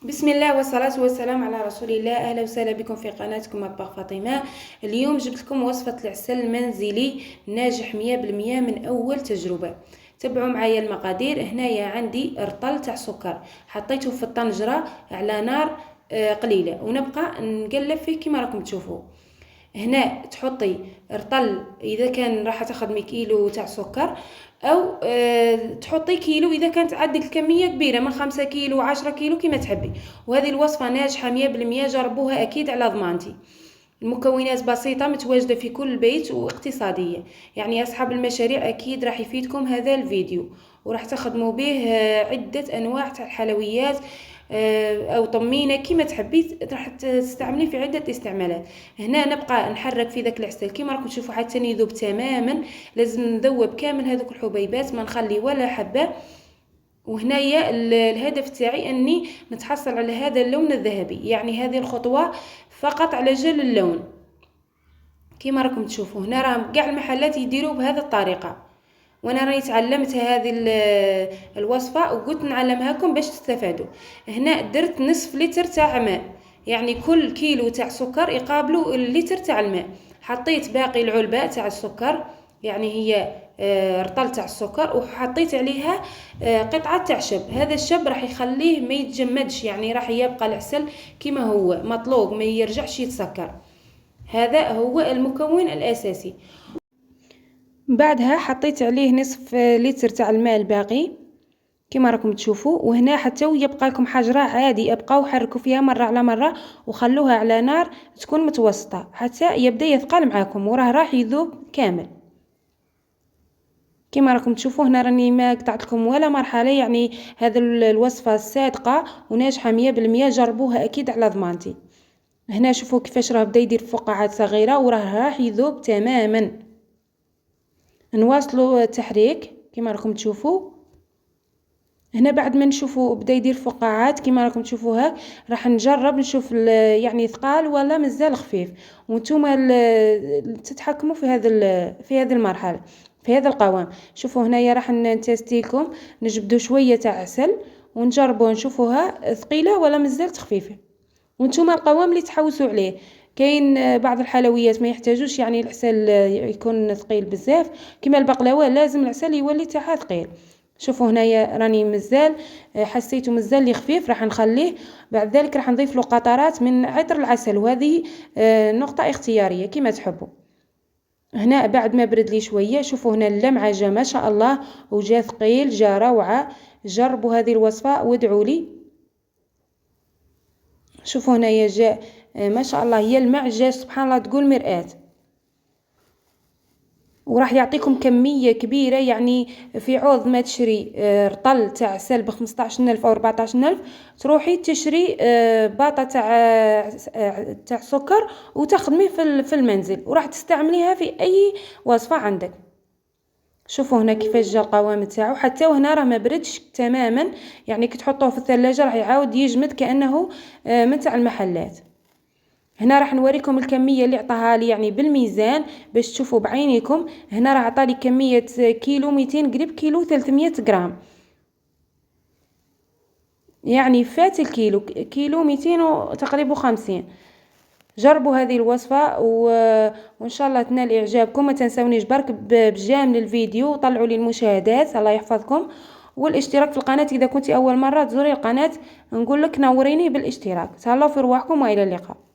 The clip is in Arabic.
بسم الله والصلاة والسلام على رسول الله. أهلا وسهلا بكم في قناتكم مطبخ فاطمة. اليوم جبت لكم وصفة العسل المنزلي ناجح 100% من أول تجربة. تبعوا معايا المقادير. هنايا عندي رطل تاع سكر، حطيته في الطنجرة على نار قليلة، ونبقى نقلب فيه كما راكم تشوفوا. هنا تحطي رطل اذا كان راح تخدمي كيلو تاع سكر، او تحطي كيلو اذا كانت عندك الكميه كبيره من 5 كيلو 10 كيلو كما تحبي. وهذه الوصفه ناجحه 100%، جربوها اكيد على ضمانتي. المكونات بسيطه متواجده في كل بيت واقتصاديه، يعني اصحاب المشاريع اكيد راح يفيدكم هذا الفيديو، وراح تخدموا به عده انواع تاع الحلويات او طمينه كيما تحبي، راح تستعمليه في عده استعمالات. هنا نبقى نحرك في ذاك العسل كيما راكم تشوفوا حتى يذوب تماما. لازم نذوب كامل هذوك الحبيبات، ما نخلي ولا حبه. وهنايا الهدف تاعي اني نتحصل على هذا اللون الذهبي، يعني هذه الخطوه فقط على جل اللون. كيما راكم تشوفوا هنا راهم كاع المحلات يديروا بهذه الطريقه، وانا راني تعلمت هذه الوصفه وقلت نعلمها لكم باش تستفادوا. هنا درت نصف لتر تاع ماء، يعني كل كيلو تاع سكر يقابلوا اللتر تاع الماء. حطيت باقي العلبه تاع السكر، يعني هي رطل تاع السكر، وحطيت عليها قطعه تاع شب. هذا الشب راح يخليه ما يتجمدش، يعني راح يبقى العسل كما هو مطلوق، ما يرجعش يتسكر. هذا هو المكون الاساسي. بعدها حطيت عليه نصف لتر تاع الماء الباقي كما راكم تشوفوا. وهنا حتى يبقى لكم حجره عادي، ابقاو حركوا فيها مره على مره، وخلوها على نار تكون متوسطه حتى يبدا يثقل معاكم، وراه راح يذوب كامل. كما راكم تشوفوا هنا راني ما قطعت لكم ولا مرحله، يعني هذا الوصفه صادقه وناجحه 100%، جربوها اكيد على ضمانتي. هنا شوفوا كيفاش راه بدا يدير فقاعات صغيره، وراه راح يذوب تماما. نواصلوا التحريك كما راكم تشوفوا. هنا بعد ما نشوفوا بدا يدير فقاعات كما راكم تشوفوها، راح نجرب نشوف يعني ثقال ولا مازال خفيف، وانتم تتحكموا في هذه المرحله، في هذا القوام. شوفوا هنايا راح نتستيكم، نجبدوا شويه تاع عسل ونجربوا نشوفوها ثقيله ولا مازال خفيفه، وانتم القوام اللي تحوسوا عليه. كاين بعض الحلويات ما يحتاجوش يعني العسل يكون ثقيل بزاف، كما البقلاوه لازم العسل يولي تاعها ثقيل. شوفوا هنايا راني مازال حسيته مازال لي خفيف، راح نخليه. بعد ذلك راح نضيف له قطرات من عطر العسل، وهذه نقطه اختياريه كما تحبوا. هنا بعد ما برد لي شويه، شوفوا هنا اللمعه جا ما شاء الله، وجا ثقيل جا روعه. جربوا هذه الوصفه وادعوا لي. شوفوا هنايا جا ما شاء الله يلمع، جا سبحان الله تقول مرآة. وراح يعطيكم كمية كبيرة، يعني في عوض ما تشري رطل تاع عسل ب15,000 أو 14,000، تروحي تشري باطة تاع سكر وتخدميه في المنزل، وراح تستعمليها في أي وصفة عندك. شوفوا هنا كيفاش جا القوام تاعو، حتى وهنا راه ما بردش تماما، يعني كي تحطوه في الثلاجة راح يعاود يجمد كأنه من تاع المحلات. هنا راح نوريكم الكميه اللي عطاها لي يعني بالميزان باش تشوفوا بعينيكم. هنا راه عطالي كميه كيلو 200 قريب كيلو 300 غرام، يعني فات الكيلو، كيلو 200 تقريبا 50. جربوا هذه الوصفه وان شاء الله تنال اعجابكم. ما تنسونيش برك بجام للفيديو، طلعوا لي المشاهدات، الله يحفظكم، والاشتراك في القناه اذا كنت اول مره تزوري القناه. نقول لك نوريني بالاشتراك. تهلاو في رواحكم والى اللقاء.